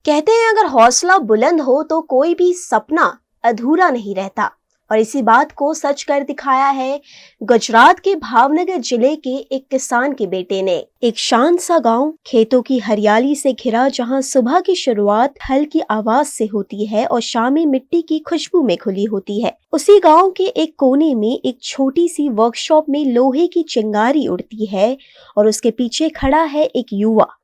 कहते हैं अगर हौसला बुलंद हो तो कोई भी सपना अधूरा नहीं रहता। और इसी बात को सच कर दिखाया है गुजरात के भावनगर जिले के एक किसान के बेटे ने। एक शांत सा गांव, खेतों की हरियाली से घिरा, जहां सुबह की शुरुआत हल की आवाज से होती है और शामें मिट्टी की खुशबू में खुली होती है। उसी गांव के एक कोने में एक छोटी सी वर्कशॉप में लोहे की चिंगारी उड़ती है और उसके पीछे खड़ा है एक युवा,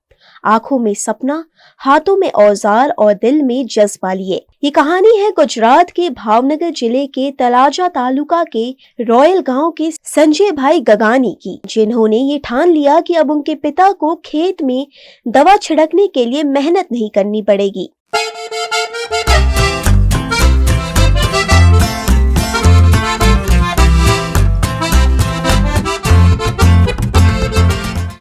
आंखों में सपना, हाथों में औजार और दिल में जज्बा लिए। ये कहानी है गुजरात के भावनगर जिले के तलाजा तालुका के रॉयल गांव के संजय भाई गगानी की, जिन्होंने ये ठान लिया कि अब उनके पिता को खेत में दवा छिड़कने के लिए मेहनत नहीं करनी पड़ेगी।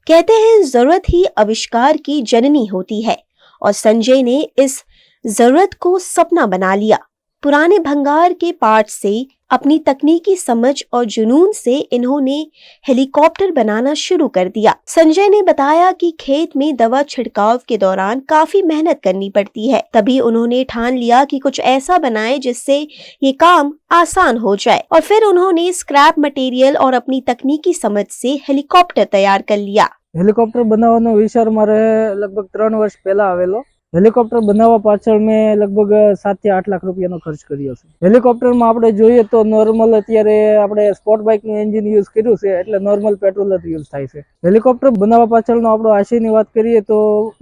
कहते हैं जरूरत ही आविष्कार की जननी होती है और संजय ने इस जरूरत को सपना बना लिया। पुराने भंगार के पार्ट से अपनी तकनीकी समझ और जुनून से इन्होंने हेलीकॉप्टर बनाना शुरू कर दिया। संजय ने बताया कि खेत में दवा छिड़काव के दौरान काफी मेहनत करनी पड़ती है, तभी उन्होंने ठान लिया कि कुछ ऐसा बनाए जिससे ये काम आसान हो जाए। और फिर उन्होंने स्क्रैप मटेरियल और अपनी तकनीकी समझ से हेलीकॉप्टर तैयार कर लिया। हेलिकॉप्टर बनावવાનો विचार मारे लगभग 3 વર્ષ પહેલા આવેલો। हेलिकॉप्टर बनाववा पाछळ મેં લગભગ 7 થી 8 લાખ રૂપિયાનો ખર્ચ કર્યો છે। हेलिकॉप्टરમાં આપણે જોઈએ તો નોર્મલ અત્યારે આપણે સ્પોર્ટ બાઇકનું એન્જિન યુઝ કર્યું છે, એટલે નોર્મલ પેટ્રોલ જ યુઝ થાય છે। हेलिकॉप्टर બનાવવા પાછળનો આપણો આશયની વાત કરીએ તો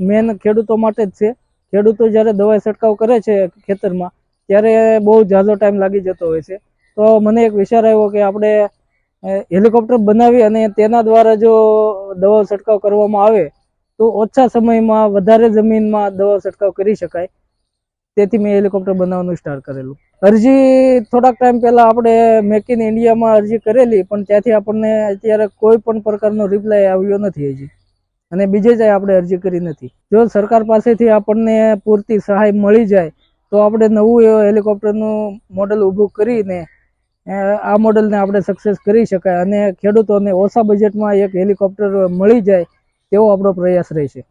મેન ખેડૂતો માટે જ છે। ખેડૂતો જ્યારે દવા છંટકાવ કરે છે ખેતરમાં ત્યારે બહુ ઝાઝો ટાઈમ લાગી જતો હોય છે, તો મને એક વિચાર આવ્યો કે આપણે हेलिकॉप्टर बनावी અને તેના દ્વારા જો દવા છંટકાવ કરવામાં આવે તો ઓછા સમયમાં વધારે જમીનમાં દવા છંટકાવ કરી શકાય। તેથી મેં हेलिकॉप्टर બનાવવાનું સ્ટાર્ટ કરેલું। અરજી થોડાક ટાઈમ પહેલા આપણે મેક ઇન ઇન્ડિયામાં અરજી કરેલી, પણ ત્યાંથી આપણને અત્યારે કોઈ પણ પ્રકારનો રિપ્લાય આવ્યો નથી હજી, અને બીજે જાય આપણે અરજી કરી નથી। જો સરકાર પાસેથી આપણને પૂરતી સહાય મળી જાય તો આપણે નવું हेलिकॉप्टरનું મોડલ ઊભું કરીને આ મોડલને આપણે સક્સેસ કરી શકાય અને ખેડૂતોને ઓછા બજેટમાં એક हेलिकॉप्टर મળી જાય તેવો આપણો પ્રયાસ રહેશે।